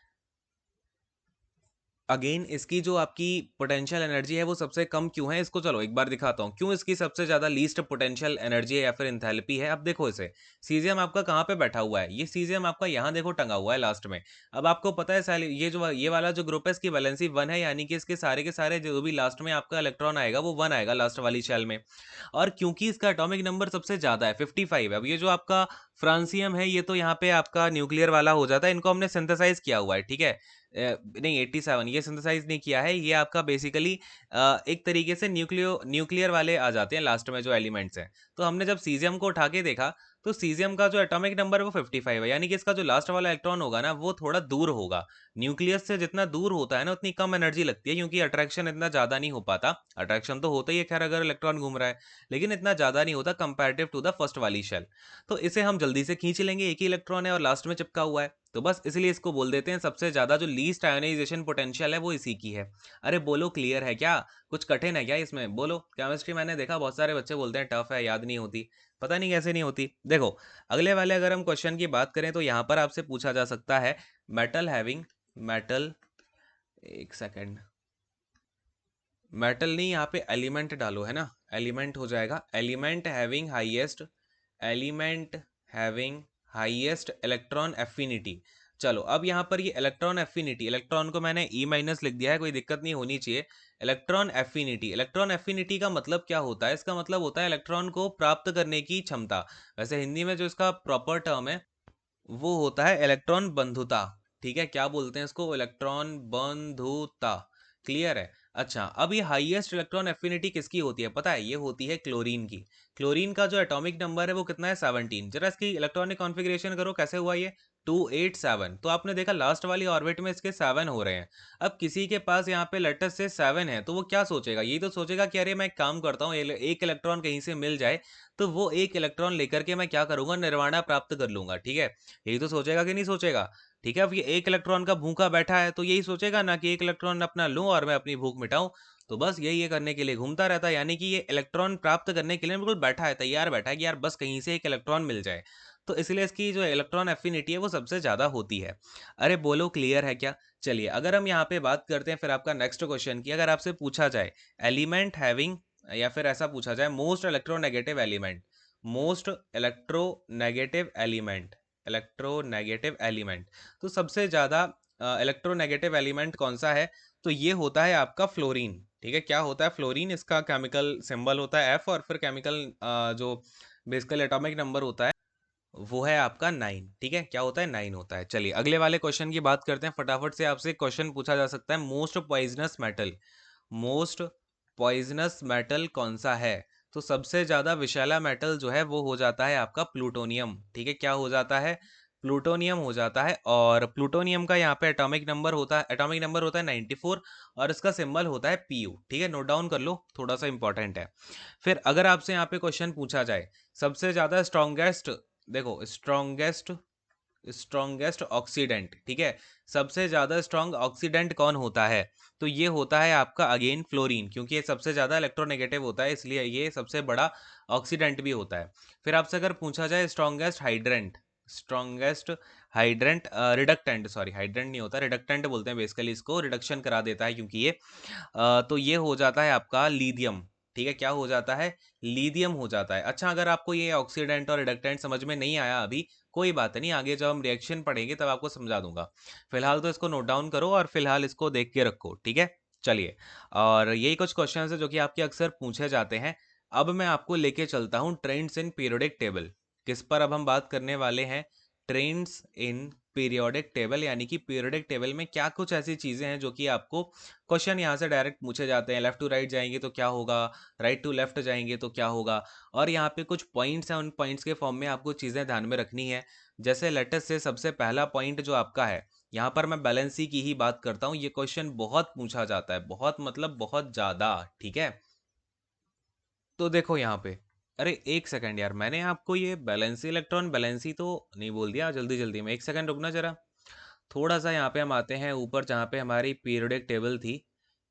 अगेन इसकी जो आपकी पोटेंशियल एनर्जी है वो सबसे कम क्यों है, इसको चलो एक बार दिखाता हूँ क्यों इसकी सबसे ज्यादा लीस्ट पोटेंशियल एनर्जी है या फिर इंथैल्पी है। अब देखो इसे, सीजियम आपका कहाँ पे बैठा हुआ है, ये सीजियम आपका यहाँ देखो टंगा हुआ है लास्ट में। अब आपको पता है ये जो ये वाला जो ग्रुप है इसकी वैलेंसी 1 है, यानी कि इसके सारे के सारे जो भी लास्ट में आपका इलेक्ट्रॉन आएगा वो 1 आएगा लास्ट वाली शेल में। और क्योंकि इसका एटॉमिक नंबर सबसे ज्यादा है 55, अब ये जो आपका फ्रांसियम है ये तो यहाँ पे आपका न्यूक्लियर वाला हो जाता है, इनको हमने सिंथेसाइज किया हुआ है, ठीक है। नहीं 87 ये सिंथेसाइज नहीं किया है, ये आपका बेसिकली एक तरीके से न्यूक्लियर वाले आ जाते हैं लास्ट में जो एलिमेंट्स हैं। तो हमने जब सीजियम को उठा के देखा तो सीजियम का जो एटॉमिक नंबर है वो 55 है, यानी कि इसका जो लास्ट वाला इलेक्ट्रॉन होगा ना वो थोड़ा दूर होगा। न्यूक्लियस से जितना दूर होता है ना उतनी कम एनर्जी लगती है, क्योंकि अट्रैक्शन इतना ज्यादा नहीं हो पाता। अट्रैक्शन तो होता ही है खैर अगर इलेक्ट्रॉन घूम रहा है, लेकिन इतना ज्यादा नहीं होता कंपेरेटिव टू द फर्स्ट वाली शेल। तो इसे हम जल्दी से खींच लेंगे, एक ही इलेक्ट्रॉन है और लास्ट में चिपका हुआ है, तो बस इसलिए इसको बोल देते हैं सबसे ज्यादा जो लीस्ट आयोनाइजेशन पोटेंशियल है वो इसी की है। अरे बोलो क्लियर है क्या, कुछ कठिन है क्या इसमें, बोलो। केमिस्ट्री मैंने देखा बहुत सारे बच्चे बोलते हैं टफ है, याद नहीं होती, पता नहीं कैसे नहीं होती। देखो अगले वाले अगर हम क्वेश्चन की बात करें तो यहाँ पर आपसे पूछा जा सकता है मेटल हैविंग, मेटल, एक सेकेंड, मेटल नहीं यहाँ पे एलिमेंट डालो है ना, एलिमेंट हो जाएगा, element having highest, element having highest electron affinity. चलो अब यहाँ पर ये इलेक्ट्रॉन एफिनिटी, इलेक्ट्रॉन को मैंने ई माइनस लिख दिया है, कोई दिक्कत नहीं होनी चाहिए। इलेक्ट्रॉन एफिनिटी, इलेक्ट्रॉन एफिनिटी का मतलब क्या होता है, इसका मतलब होता है इलेक्ट्रॉन को प्राप्त करने की क्षमता। वैसे हिंदी में जो इसका प्रॉपर टर्म है वो होता है इलेक्ट्रॉन बंधुता, ठीक है, क्या बोलते हैं इसको, इलेक्ट्रॉन बंधुता, क्लियर है। अच्छा अब ये हाईएस्ट इलेक्ट्रॉन एफिनिटी किसकी होती है पता है, ये होती है क्लोरीन की। क्लोरीन का जो एटॉमिक नंबर है वो कितना है, 17। जरा इसकी इलेक्ट्रॉनिक कॉन्फ़िगरेशन करो कैसे हुआ ये, 287। तो आपने देखा लास्ट वाली ऑर्बिट में इसके 7 हो रहे हैं। अब किसी के पास यहाँ पे लेटर से 7 है तो वो क्या सोचेगा, यही तो सोचेगा कि अरे मैं एक काम करता हूँ, एक इलेक्ट्रॉन कहीं से मिल जाए तो वो एक इलेक्ट्रॉन लेकर के मैं क्या करूंगा, निर्वाणा प्राप्त कर लूंगा, ठीक है। यही तो सोचेगा कि नहीं सोचेगा, ठीक है। अब ये एक इलेक्ट्रॉन का भूखा बैठा है तो यही सोचेगा ना कि एक इलेक्ट्रॉन अपना लूं और मैं अपनी भूख मिटाऊं। तो बस यही ये करने के लिए घूमता रहता है, यानी कि ये इलेक्ट्रॉन प्राप्त करने के लिए बिल्कुल बैठा है, तैयार बैठा है कि यार बस कहीं से एक इलेक्ट्रॉन मिल जाए। तो इसलिए इसकी जो इलेक्ट्रॉन एफिनिटी है वो सबसे ज्यादा होती है। अरे बोलो क्लियर है क्या। चलिए अगर हम यहाँ पे बात करते हैं फिर आपका नेक्स्ट क्वेश्चन की, अगर आपसे पूछा जाए एलिमेंट हैविंग, या फिर ऐसा पूछा जाए most electronegative element, most electronegative element, electronegative element, तो सबसे ज़्यादा इलेक्ट्रोनेगेटिव एलिमेंट कौन सा है, तो ये होता है आपका फ्लोरीन, ठीक है। क्या होता है फ्लोरीन, इसका केमिकल सिंबल होता है एफ और फिर केमिकल जो बेसिकल एटॉमिक नंबर होता है वो है आपका 9, ठीक है, क्या होता है 9 होता है। चलिए अगले वाले क्वेश्चन की बात करते हैं, फटाफट से आपसे क्वेश्चन पूछा जा सकता है most poisonous metal, most poisonous metal कौन सा है? तो सबसे ज़्यादा विषैला मेटल जो है वो हो जाता है आपका प्लूटोनियम। ठीक है, क्या हो जाता है? प्लूटोनियम हो जाता है। और प्लूटोनियम का यहाँ पे एटॉमिक नंबर होता है 94 और इसका सिंबल होता है Pu। ठीक है, नोट डाउन कर लो, थोड़ा सा इंपॉर्टेंट है। फिर अगर आपसे यहाँ पे क्वेश्चन पूछा जाए सबसे ज़्यादा स्ट्रॉन्गेस्ट, देखो स्ट्रॉन्गेस्ट ऑक्सीडेंट, ठीक है, सबसे ज़्यादा स्ट्रॉन्ग ऑक्सीडेंट कौन होता है? तो ये होता है आपका अगेन फ्लोरीन, क्योंकि ये सबसे ज़्यादा इलेक्ट्रोनेगेटिव होता है, इसलिए ये सबसे बड़ा ऑक्सीडेंट भी होता है। फिर आपसे अगर पूछा जाए strongest hydrant reductant, sorry hydrant नहीं होता, रिडक्टेंट बोलते हैं बेसिकली, इसको रिडक्शन करा देता है क्योंकि ये तो ये हो जाता है आपका लिथियम। ठीक है, क्या हो जाता है? लिथियम हो जाता है। अच्छा, अगर आपको ये ऑक्सीडेंट और रिडक्टेंट समझ में नहीं आया अभी, कोई बात नहीं, आगे जब हम रिएक्शन पढ़ेंगे तब आपको समझा दूंगा। फिलहाल तो इसको नोट डाउन करो और फिलहाल इसको देख के रखो। ठीक है, चलिए। और यही कुछ क्वेश्चन है जो कि आपके अक्सर पूछे जाते हैं। अब मैं आपको लेके चलता हूँ ट्रेंड्स इन पीरियोडिक टेबल। किस पर अब हम बात करने वाले हैं? ट्रेंड्स इन पीरियोडिक टेबल, यानी कि पीरियोडिक टेबल में क्या कुछ ऐसी चीज़ें हैं जो कि आपको क्वेश्चन यहाँ से डायरेक्ट पूछे जाते हैं। लेफ्ट टू राइट जाएंगे तो क्या होगा, राइट टू लेफ्ट जाएंगे तो क्या होगा, और यहाँ पे कुछ पॉइंट्स हैं, उन पॉइंट्स के फॉर्म में आपको चीज़ें ध्यान में रखनी है। जैसे लेटस से सबसे पहला पॉइंट जो आपका है, यहाँ पर मैं बैलेंसी की ही बात करता हूँ। ये क्वेश्चन बहुत पूछा जाता है, बहुत मतलब बहुत ज़्यादा। ठीक है, तो देखो यहाँ पे, अरे एक सेकंड यार, मैंने आपको ये बैलेंसी तो नहीं बोल दिया जल्दी जल्दी में, एक सेकंड रुकना जरा। थोड़ा सा यहाँ पे हम आते हैं ऊपर जहाँ पे हमारी पीरियोडिक टेबल थी।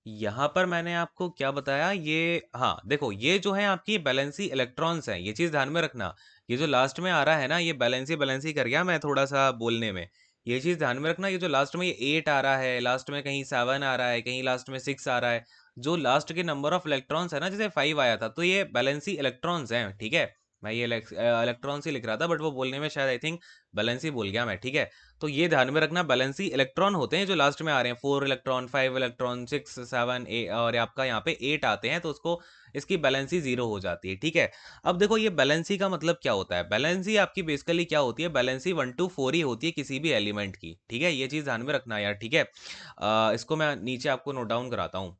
यहाँ पर मैंने आपको क्या बताया, ये हाँ देखो, ये जो है आपकी बैलेंसी इलेक्ट्रॉन्स हैं, ये चीज़ ध्यान में रखना। ये जो लास्ट में आ रहा है ना, ये बैलेंसी बैलेंसी कर गया मैं थोड़ा सा बोलने में। ये चीज़ ध्यान में रखना, ये जो लास्ट में ये 8 आ रहा है, लास्ट में कहीं 7 आ रहा है, कहीं लास्ट में 6 आ रहा है, जो लास्ट के नंबर ऑफ इलेक्ट्रॉन्स है ना, जैसे 5 आया था, तो ये बैलेंसी इलेक्ट्रॉन्स हैं। ठीक है, मैं ये इलेक्ट्रॉन्स ही लिख रहा था, बट वो बोलने में शायद आई थिंक बैलेंसी बोल गया मैं। ठीक है, तो ये ध्यान में रखना, बैलेंसी इलेक्ट्रॉन होते हैं जो लास्ट में आ रहे हैं, 4 इलेक्ट्रॉन, 5 इलेक्ट्रॉन, 6, 7, और आपका यहाँ पे 8 आते हैं, तो उसको इसकी बैलेंसी 0 हो जाती है। ठीक है, अब देखो ये बैलेंसी का मतलब क्या होता है। बैलेंसी आपकी बेसिकली क्या होती है, बैलेंसी 1 to 4 ही होती है किसी भी एलिमेंट की। ठीक है, ये चीज़ ध्यान में रखना यार। ठीक है, इसको मैं नीचे आपको नोट डाउन कराता हूँ।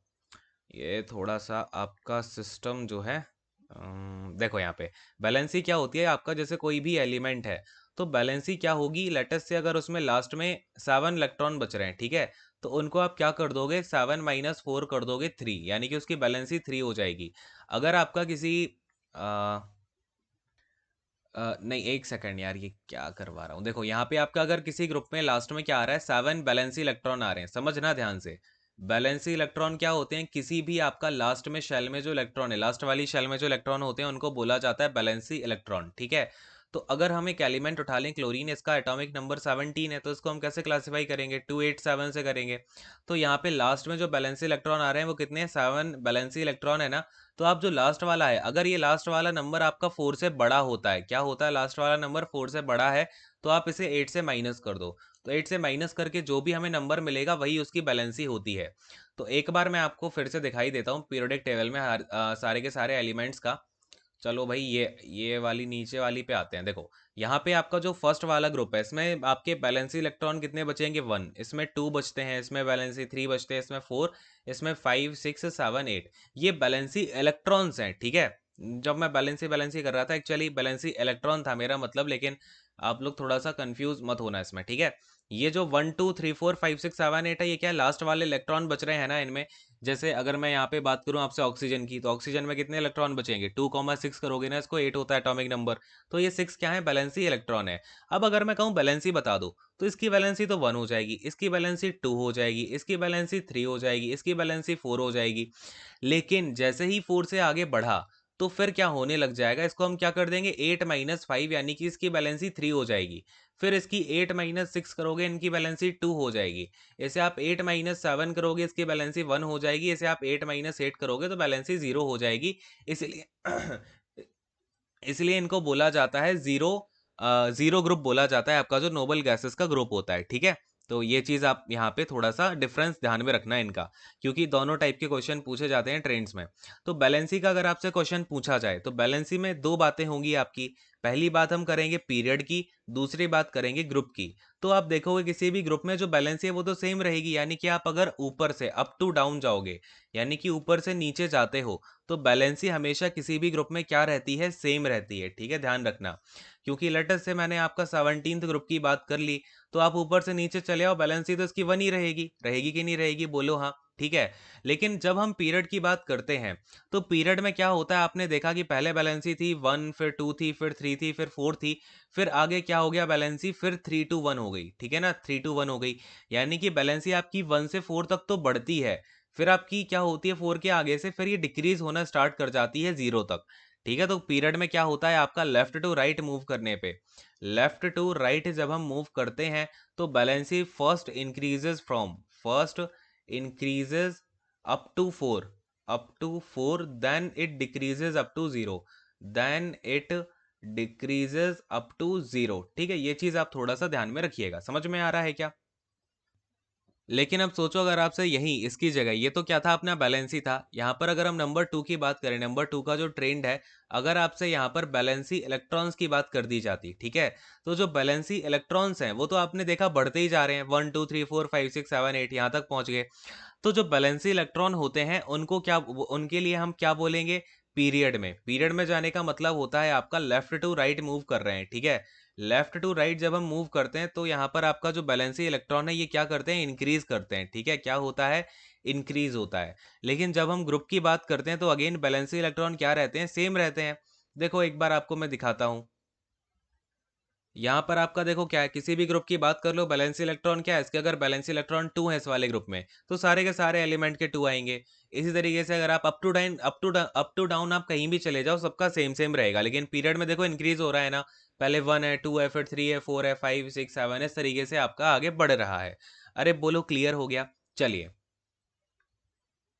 ये थोड़ा सा आपका सिस्टम जो है, देखो यहाँ पे बैलेंसी क्या होती है आपका, जैसे कोई भी एलिमेंट है तो बैलेंसी क्या होगी, लेटस से अगर उसमें लास्ट में 7 इलेक्ट्रॉन बच रहे हैं, ठीक है, तो उनको आप क्या कर दोगे, 7 - 4 कर दोगे 3, यानी कि उसकी बैलेंसी 3 हो जाएगी। अगर आपका किसी नहीं, एक सेकंड यार, ये क्या करवा रहा हूँ, देखो यहाँ पे आपका अगर किसी ग्रुप में लास्ट में क्या आ रहा है, 7 बैलेंसी इलेक्ट्रॉन आ रहे हैं, समझना ध्यान से। बैलेंसी इलेक्ट्रॉन क्या होते हैं, किसी भी आपका लास्ट में शेल में जो इलेक्ट्रॉन है, लास्ट वाली शेल में जो इलेक्ट्रॉन होते हैं उनको बोला जाता है बैलेंसी इलेक्ट्रॉन। ठीक है, तो अगर हम एक एलिमेंट उठा लें क्लोरीन, इसका एटॉमिक नंबर 17 है, तो इसको हम कैसे क्लासीफाई करेंगे, 287 से करेंगे। तो यहाँ पे लास्ट में जो बैलेंसी इलेक्ट्रॉन आ रहे हैं वो कितने हैं, 7 बैलेंसी इलेक्ट्रॉन है ना। तो आप जो लास्ट वाला है, अगर ये लास्ट वाला नंबर आपका 4 से बड़ा होता है, क्या होता है, लास्ट वाला नंबर 4 से बड़ा है, तो आप इसे 8 से माइनस कर दो। तो 8 से माइनस करके जो भी हमें नंबर मिलेगा वही उसकी बैलेंसी होती है। तो एक बार मैं आपको फिर से दिखाई देता हूँ पीरियोडिक टेबल में सारे के सारे एलिमेंट्स का। चलो भाई, ये वाली नीचे वाली पे आते हैं। देखो यहाँ पे आपका जो फर्स्ट वाला ग्रुप है, इसमें आपके बैलेंसी इलेक्ट्रॉन कितने बचेंगे, 1, इसमें 2 बचते हैं, इसमें बैलेंसी 3 बचते हैं, इसमें 4, इसमें 5, 6, 7, 8, ये बैलेंसी इलेक्ट्रॉन्स हैं। ठीक है, जब मैं बैलेंसी बैलेंसी कर रहा था, एक्चुअली बैलेंसी इलेक्ट्रॉन था मेरा मतलब, लेकिन आप लोग थोड़ा सा कंफ्यूज मत होना इसमें। ठीक है, ये जो 1, 2, 3, 4, 5, 6, 7, 8 है, ये क्या लास्ट वाले इलेक्ट्रॉन बच रहे हैं ना इनमें। जैसे अगर मैं यहाँ पे बात करूँ आपसे ऑक्सीजन की, तो ऑक्सीजन में कितने इलेक्ट्रॉन बचेंगे, 2,6 करोगे ना इसको, 8 होता है एटॉमिक नंबर, तो ये 6 क्या है, बैलेंसी इलेक्ट्रॉन है। अब अगर मैं कहूँ बैलेंसी बता दो, तो इसकी बैलेंसी तो 1 हो जाएगी, इसकी बैलेंसी 2 हो जाएगी, इसकी बैलेंसी 3 हो जाएगी, इसकी बैलेंसी 4 हो जाएगी। लेकिन जैसे ही 4 से आगे बढ़ा, तो फिर क्या होने लग जाएगा, इसको हम क्या कर देंगे, 8 - 5, यानी कि इसकी बैलेंसी 3 हो जाएगी। फिर इसकी 8 - 6 करोगे, इनकी बैलेंसी 2 हो जाएगी। इसे आप 8 - 7 करोगे, इसकी बैलेंसी 1 हो जाएगी। इसे आप 8 - 8 करोगे तो बैलेंसी 0 हो जाएगी। इसलिए इसलिए इनको बोला जाता है जीरो ग्रुप बोला जाता है, आपका जो नोबल गैसेस का ग्रुप होता है। ठीक है, तो ये चीज़ आप यहाँ पे थोड़ा सा डिफरेंस ध्यान में रखना है इनका, क्योंकि दोनों टाइप के क्वेश्चन पूछे जाते हैं ट्रेंड्स में। तो बैलेंसी का अगर आपसे क्वेश्चन पूछा जाए, तो बैलेंसी में दो बातें होंगी आपकी। पहली बात हम करेंगे पीरियड की, दूसरी बात करेंगे ग्रुप की। तो आप देखोगे किसी भी ग्रुप में जो वैलेंसी है वो तो सेम रहेगी, यानी कि आप अगर ऊपर से अप टू डाउन जाओगे, यानी कि ऊपर से नीचे जाते हो, तो बैलेंसी हमेशा किसी भी ग्रुप में क्या रहती है, सेम रहती है। ठीक है, ध्यान रखना। क्योंकि लेटस से मैंने आपका 17th ग्रुप की बात कर ली, तो आप ऊपर से नीचे चले आओ, बैलेंसी तो इसकी 1 ही रहेगी, रहेगी कि नहीं रहेगी, बोलो हाँ। ठीक है। लेकिन जब हम पीरियड की बात करते हैं, तो पीरियड में क्या होता है, आपने देखा कि पहले बैलेंसी थी 1, फिर 2 थी, फिर 3 थी, फिर 4 थी, फिर आगे क्या हो गया बैलेंसी, फिर 3 to 1 हो गई। ठीक है ना, 3 to 1 हो गई, यानी कि बैलेंसी आपकी 1 से 4 तक तो बढ़ती है, फिर आपकी क्या होती है 4 के आगे से फिर ये डिक्रीज होना स्टार्ट कर जाती है 0 तक। ठीक है, तो पीरियड में क्या होता है आपका, लेफ्ट टू राइट मूव करने पे, लेफ्ट टू राइट जब हम मूव करते हैं, तो valency first increases up to 4, then it decreases up to 0, then it decreases up to 0। ठीक है, ये चीज आप थोड़ा सा ध्यान में रखिएगा। समझ में आ रहा है क्या? लेकिन अब सोचो अगर आपसे यही इसकी जगह, ये तो क्या था, अपना बैलेंसी था, यहाँ पर अगर हम नंबर 2 की बात करें, नंबर 2 का जो ट्रेंड है, अगर आपसे यहाँ पर बैलेंसी इलेक्ट्रॉन्स की बात कर दी जाती, ठीक है, तो जो बैलेंसी इलेक्ट्रॉन्स हैं वो तो आपने देखा बढ़ते ही जा रहे हैं, 1 2 3 4 5 6 7 8 यहाँ तक पहुंच गए। तो जो बैलेंसी इलेक्ट्रॉन होते हैं उनको क्या, उनके लिए हम क्या बोलेंगे, पीरियड में जाने का मतलब होता है आपका लेफ्ट टू राइट मूव कर रहे हैं। ठीक है, लेफ्ट टू राइट जब हम मूव करते हैं तो यहाँ पर आपका जो बैलेंसी इलेक्ट्रॉन है ये क्या करते हैं, इंक्रीज करते हैं। ठीक है, क्या होता है, इंक्रीज होता है। लेकिन जब हम ग्रुप की बात करते हैं तो अगेन बैलेंसी इलेक्ट्रॉन क्या रहते हैं, सेम रहते हैं। देखो एक बार आपको मैं दिखाता हूँ, यहाँ पर आपका देखो क्या है, किसी भी ग्रुप की बात कर लो, बैलेंस इलेक्ट्रॉन क्या है इसके, अगर बैलेंस इलेक्ट्रॉन 2 है इस वाले ग्रुप में, तो सारे के सारे एलिमेंट के 2 आएंगे। इसी तरीके से अगर आप अप टू डाउन आप कहीं भी चले जाओ, सबका सेम सेम रहेगा। लेकिन पीरियड में देखो इंक्रीज हो रहा है ना, पहले 1 है, 2 है, फिर 3 है, 4 है, 5 6 7, इस तरीके से आपका आगे बढ़ रहा है। अरे बोलो क्लियर हो गया? चलिए,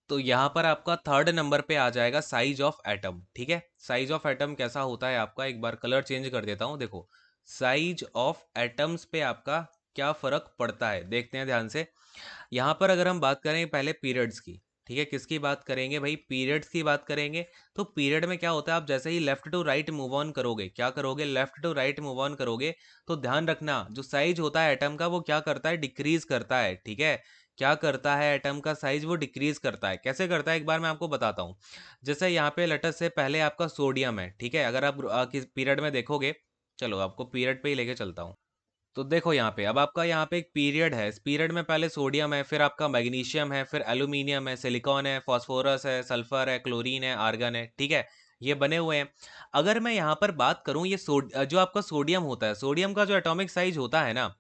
तो यहाँ पर आपका थर्ड नंबर पे आ जाएगा साइज ऑफ एटम। ठीक है, साइज ऑफ एटम कैसा होता है आपका, एक बार कलर चेंज कर देता हूँ। देखो साइज ऑफ एटम्स पे आपका क्या फर्क पड़ता है, देखते हैं ध्यान से। यहाँ पर अगर हम बात करें पहले पीरियड्स की, ठीक है, किसकी बात करेंगे भाई, पीरियड्स की बात करेंगे। तो पीरियड में क्या होता है, आप जैसे ही left to right move on करोगे, क्या करोगे, left to right move on करोगे, तो ध्यान रखना जो साइज होता है एटम का वो क्या करता है, डिक्रीज करता है। ठीक है, क्या करता है, एटम का साइज वो डिक्रीज करता है। कैसे करता है, एक बार मैं आपको बताता हूँ। जैसे यहाँ पे लेटर से पहले आपका सोडियम है, ठीक है, अगर आप किस पीरियड में देखोगे, चलो आपको पीरियड पे ही लेके चलता हूँ। तो देखो यहाँ पे, अब आपका यहाँ पे एक पीरियड है, इस पीरियड में पहले सोडियम है, फिर आपका मैग्नीशियम है, फिर एल्यूमिनियम है, सिलिकॉन है, फास्फोरस है, सल्फर है, क्लोरीन है, आर्गन है। ठीक है, ये बने हुए हैं। अगर मैं यहाँ पर बात करूँ, ये जो आपका सोडियम होता है, सोडियम का जो एटॉमिक साइज होता है ना,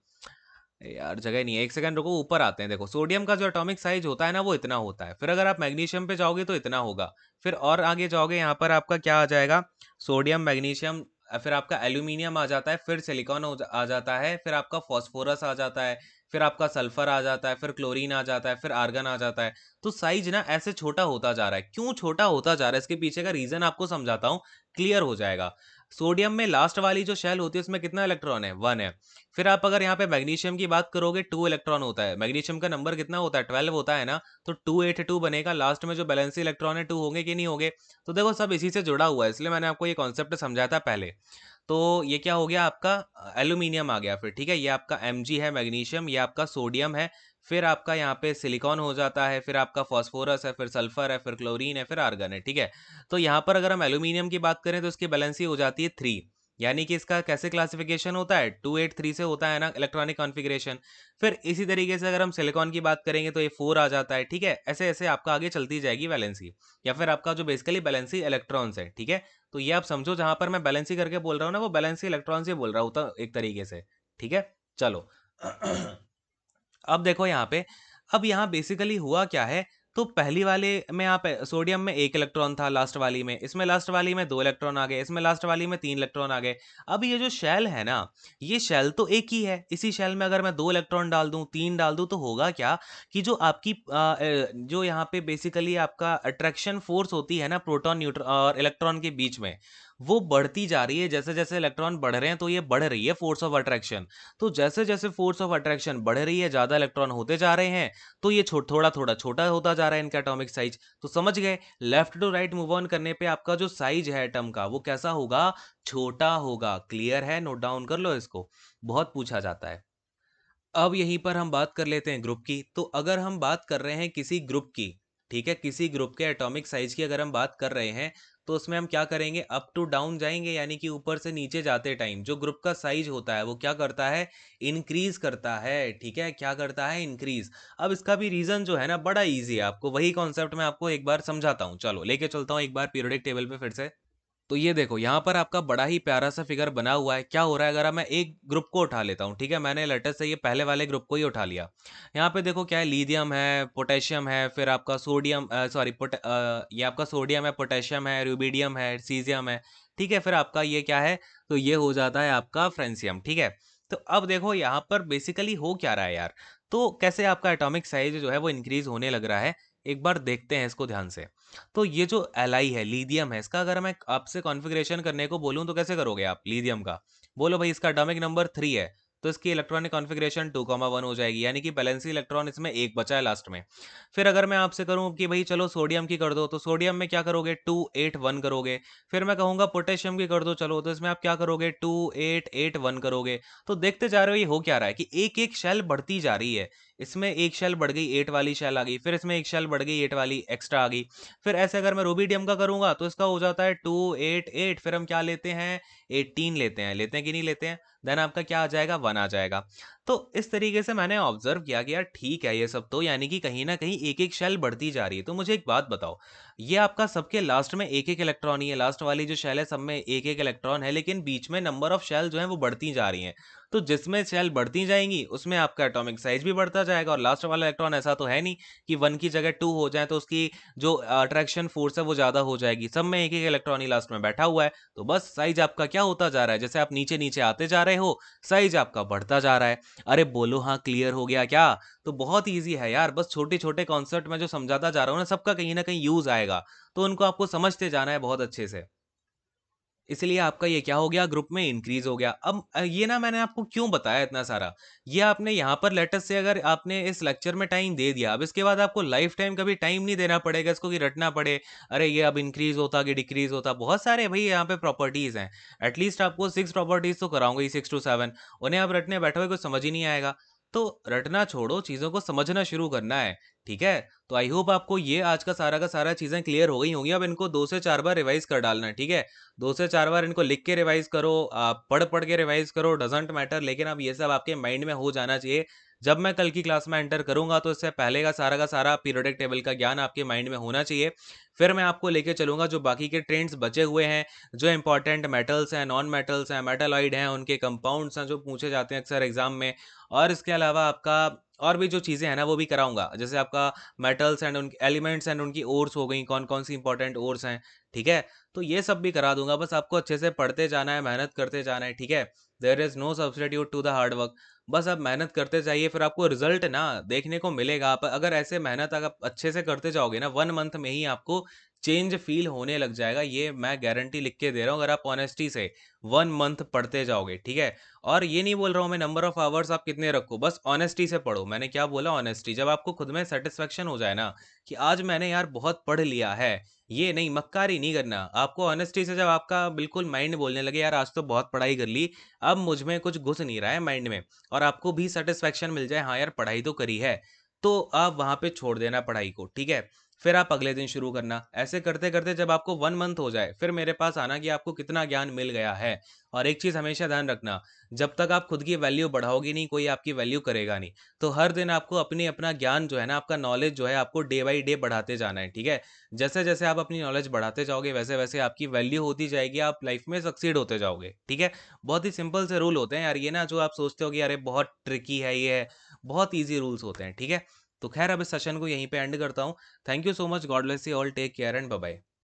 यार जगह नहीं है, एक सेकंड रुको, ऊपर आते हैं। देखो सोडियम का जो एटॉमिक साइज होता है ना वो इतना होता है, फिर अगर आप मैग्नीशियम पे जाओगे तो इतना होगा, फिर और आगे जाओगे यहाँ पर आपका क्या आ जाएगा, सोडियम, मैग्नीशियम, फिर आपका एल्यूमिनियम आ जाता है, फिर सिलिकॉन आ जाता है, फिर आपका फॉस्फोरस आ जाता है, फिर आपका सल्फर आ जाता है, फिर क्लोरीन आ जाता है, फिर आर्गन आ जाता है। तो साइज ना ऐसे छोटा होता जा रहा है, क्यों छोटा होता जा रहा है, इसके पीछे का रीजन आपको समझाता हूँ, क्लियर हो जाएगा। सोडियम में लास्ट वाली जो शेल होती है उसमें कितना इलेक्ट्रॉन है, 1 है। फिर आप अगर यहाँ पे मैग्नीशियम की बात करोगे, 2 इलेक्ट्रॉन होता है, मैग्नीशियम का नंबर कितना होता है, 12 होता है ना, तो 282 बनेगा, लास्ट में जो बैलेंसी इलेक्ट्रॉन है 2 होंगे कि नहीं होंगे। तो देखो सब इसी से जुड़ा हुआ है, इसलिए मैंने आपको ये कॉन्सेप्ट समझाया था पहले। तो ये क्या हो गया आपका, एल्यूमिनियम आ गया, फिर ठीक है, ये आपका Mg है मैग्नीशियम, ये आपका सोडियम है, फिर आपका यहाँ पे सिलिकॉन हो जाता है, फिर आपका फास्फोरस है, फिर सल्फर है, फिर क्लोरीन है, फिर आर्गन है। ठीक है, तो यहाँ पर अगर हम एल्यूमिनियम की बात करें तो इसकी बैलेंसी हो जाती है 3, यानी कि इसका कैसे क्लासिफिकेशन होता है, 283 से होता है ना इलेक्ट्रॉनिक कॉन्फ़िगरेशन। फिर इसी तरीके से अगर हम सिलिकॉन की बात करेंगे तो ये 4 आ जाता है। ठीक है, ऐसे ऐसे आपका आगे चलती जाएगी वैलेंसी, या फिर आपका जो बेसिकली बैलेंसी इलेक्ट्रॉन्स है। ठीक है, तो ये आप समझो, जहां पर मैं बैलेंसी करके बोल रहा हूँ ना, वो बैलेंसी इलेक्ट्रॉन से बोल रहा हूँ तो एक तरीके से। ठीक है, चलो अब देखो यहाँ पे, अब यहाँ बेसिकली हुआ क्या है, तो पहली वाले में आप सोडियम में 1 इलेक्ट्रॉन था, लास्ट वाली में, इसमें लास्ट वाली में 2 इलेक्ट्रॉन आ गए, इसमें लास्ट वाली में 3 इलेक्ट्रॉन आ गए। अब ये जो शेल है ना, ये शेल तो एक ही है, इसी शेल में अगर मैं 2 इलेक्ट्रॉन डाल दूं, 3 डाल दूं, तो होगा क्या कि जो आपकी जो यहाँ पे बेसिकली आपका अट्रैक्शन फोर्स होती है ना प्रोटॉन न्यूट्रॉन और इलेक्ट्रॉन के बीच में, वो बढ़ती जा रही है। जैसे जैसे इलेक्ट्रॉन बढ़ रहे हैं तो ये बढ़ रही है फोर्स ऑफ अट्रैक्शन। तो जैसे जैसे फोर्स ऑफ अट्रैक्शन बढ़ रही है, ज्यादा इलेक्ट्रॉन होते जा रहे हैं, तो ये थोड़ा थोड़ा छोटा होता जा रहा है इनका एटॉमिक साइज। तो समझ गए, left to right move on करने पे आपका जो साइज है एटम का वो कैसा होगा, छोटा होगा। क्लियर है, नोट डाउन कर लो इसको, बहुत पूछा जाता है। अब यहीं पर हम बात कर लेते हैं ग्रुप की। तो अगर हम बात कर रहे हैं किसी ग्रुप की, ठीक है, किसी ग्रुप के एटॉमिक साइज की अगर हम बात कर रहे हैं, तो उसमें हम क्या करेंगे, अप टू डाउन जाएंगे, यानी कि ऊपर से नीचे जाते टाइम जो ग्रुप का साइज होता है वो क्या करता है, इंक्रीज करता है। ठीक है, क्या करता है, इंक्रीज। अब इसका भी रीजन जो है ना बड़ा ईजी है, आपको वही कॉन्सेप्ट मैं आपको एक बार समझाता हूँ। चलो लेके चलता हूँ एक बार पीरियोडिक टेबल पे फिर से। तो ये देखो यहाँ पर आपका बड़ा ही प्यारा सा फिगर बना हुआ है। क्या हो रहा है, अगर मैं एक ग्रुप को उठा लेता हूँ, ठीक है, मैंने लेटर से ये पहले वाले ग्रुप को ही उठा लिया। यहाँ पे देखो क्या है, लिथियम है, पोटेशियम है, फिर आपका सोडियम, सॉरी ये आपका सोडियम है, पोटेशियम है, रूबिडियम है, सीजियम है। ठीक है, फिर आपका ये क्या है, तो ये हो जाता है आपका फ्रेंसियम। ठीक है, तो अब देखो यहाँ पर बेसिकली हो क्या रहा है यार, तो कैसे आपका एटॉमिक साइज जो है वो इंक्रीज होने लग रहा है, एक बार देखते हैं इसको ध्यान से। तो ये जो एलाई है, लिथियम है, इसका अगर मैं आपसे कॉन्फ़िगरेशन करने को बोलूँ तो कैसे करोगे आप लिथियम का? बोलो भाई इसका एटॉमिक नंबर 3 है, तो इसकी इलेक्ट्रॉनिक कॉन्फ़िगरेशन 2,1 हो जाएगी, यानी कि वैलेंसी इलेक्ट्रॉन इसमें 1 बचा है लास्ट में। फिर अगर मैं आपसे करूँ कि भाई चलो सोडियम की कर दो, तो सोडियम में क्या करोगे, 281 करोगे। फिर मैं कहूँगा पोटेशियम की कर दो चलो, तो इसमें आप क्या करोगे, 2881 करोगे। तो देखते जा रहे हो ये हो क्या रहा है कि एक-एक शेल बढ़ती जा रही है। इसमें एक शेल बढ़ गई, 8 वाली शेल आ गई, फिर इसमें एक शेल बढ़ गई, 8 वाली एक्स्ट्रा आ गई। फिर ऐसे अगर मैं रूबिडियम का करूंगा तो इसका हो जाता है 288, फिर हम क्या लेते हैं, 18 लेते हैं कि नहीं लेते हैं, देन आपका क्या आ जाएगा, 1 आ जाएगा। तो इस तरीके से मैंने ऑब्जर्व किया कि यार ठीक है ये सब तो, यानी कि कहीं ना कहीं एक एक शेल बढ़ती जा रही है। तो मुझे एक बात बताओ, ये आपका सबके लास्ट में एक एक इलेक्ट्रॉन ही है, लास्ट वाली जो शेल है सब में एक एक इलेक्ट्रॉन है, लेकिन बीच में नंबर ऑफ शेल जो है वो बढ़ती जा रही हैं। तो जिसमें शेल बढ़ती जाएंगी उसमें आपका एटॉमिक साइज भी बढ़ता जाएगा, और लास्ट वाला इलेक्ट्रॉन ऐसा तो है नहीं कि 1 की जगह 2 हो जाए तो उसकी जो अट्रैक्शन फोर्स है वो ज़्यादा हो जाएगी। सब में एक एक इलेक्ट्रॉन ही लास्ट में बैठा हुआ है, तो बस साइज आपका क्या होता जा रहा है, जैसे आप नीचे नीचे आते जा रहे हो, साइज आपका बढ़ता जा रहा है। अरे बोलो हाँ, क्लियर हो गया क्या? तो बहुत ईजी है यार, बस छोटे छोटे कॉन्सेप्ट में जो समझाता जा रहा हूँ ना, सबका कहीं ना कहीं यूज आएगा, तो उनको आपको समझते जाना है बहुत अच्छे से। इसलिए आपका ये क्या हो गया, ग्रुप में इंक्रीज हो गया। अब ये ना मैंने आपको क्यों बताया इतना सारा, ये आपने यहाँ पर लेटर से अगर आपने इस लेक्चर में टाइम दे दिया, अब इसके बाद आपको लाइफ टाइम कभी टाइम नहीं देना पड़ेगा इसको कि रटना पड़े, अरे ये अब इंक्रीज होता कि डिक्रीज होता। बहुत सारे भाई यहाँ पे प्रॉपर्टीज हैं, एटलीस्ट आपको 6 प्रॉपर्टीज तो कराऊंगा ही, 6 to 7, उन्हें आप रटने बैठोगे कुछ समझ ही नहीं आएगा। तो रटना छोड़ो, चीज़ों को समझना शुरू करना है। ठीक है, तो आई होप आपको ये आज का सारा चीज़ें क्लियर हो गई होंगी। अब इनको 2 से 4 बार रिवाइज कर डालना है, ठीक है, 2 से 4 बार इनको लिख के रिवाइज करो, आप पढ़ पढ़ के रिवाइज करो, डजेंट मैटर, लेकिन अब ये सब आपके माइंड में हो जाना चाहिए। जब मैं कल की क्लास में एंटर करूंगा तो इससे पहले का सारा पीरियोडिक टेबल का ज्ञान आपके माइंड में होना चाहिए। फिर मैं आपको लेके चलूंगा जो बाकी के ट्रेंड्स बचे हुए हैं, जो इंपॉर्टेंट मेटल्स हैं, नॉन मेटल्स हैं, मेटालॉइड हैं, उनके कंपाउंड्स हैं जो पूछे जाते हैं अक्सर एग्जाम में। और इसके अलावा आपका और भी जो चीज़ें हैं ना वो भी कराऊंगा, जैसे आपका मेटल्स एंड उनके एलिमेंट्स एंड उनकी ओर्स हो गई, कौन कौन सी इंपॉर्टेंट ओर्स हैं। ठीक है, तो ये सब भी करा दूंगा, बस आपको अच्छे से पढ़ते जाना है, मेहनत करते जाना है। ठीक है, there is no substitute to the hard work. बस आप मेहनत करते जाइए, फिर आपको रिजल्ट ना देखने को मिलेगा। आप अगर ऐसे मेहनत अगर अच्छे से करते जाओगे ना, 1 मंथ में ही आपको चेंज फील होने लग जाएगा, ये मैं गारंटी लिख के दे रहा हूँ, अगर आप ऑनेस्टी से 1 मंथ पढ़ते जाओगे। ठीक है, और ये नहीं बोल रहा हूँ मैं नंबर ऑफ आवर्स आप कितने रखो, बस ऑनेस्टी से पढ़ो। मैंने क्या बोला, ऑनेस्टी। जब आपको खुद में सेटिस्फेक्शन हो जाए ना कि आज मैंने यार बहुत पढ़ लिया है, ये नहीं, मक्कारी नहीं करना आपको, ऑनेस्टी से जब आपका बिल्कुल माइंड बोलने लगे यार आज तो बहुत पढ़ाई कर ली, अब मुझ में कुछ घुस नहीं रहा है माइंड में, और आपको भी सेटिस्फेक्शन मिल जाए, हाँ यार पढ़ाई तो करी है, तो आप वहां पे छोड़ देना पढ़ाई को। ठीक है, फिर आप अगले दिन शुरू करना, ऐसे करते करते जब आपको 1 मंथ हो जाए फिर मेरे पास आना कि आपको कितना ज्ञान मिल गया है। और एक चीज हमेशा ध्यान रखना, जब तक आप खुद की वैल्यू बढ़ाओगे नहीं, कोई आपकी वैल्यू करेगा नहीं। तो हर दिन आपको अपनी अपना ज्ञान जो है ना, आपका नॉलेज जो है, आपको डे बाई डे बढ़ाते जाना है। ठीक है, जैसे जैसे आप अपनी नॉलेज बढ़ाते जाओगे वैसे वैसे आपकी वैल्यू होती जाएगी, आप लाइफ में सक्सीड होते जाओगे। ठीक है, बहुत ही सिंपल से रूल होते हैं यार, ये ना जो आप सोचते हो कि अरे बहुत ट्रिकी है ये है, बहुत ईजी रूल्स होते हैं। ठीक है, तो खैर अब इस सेशन को यहीं पे एंड करता हूँ। Thank you so much, god bless you all, take care and bye bye.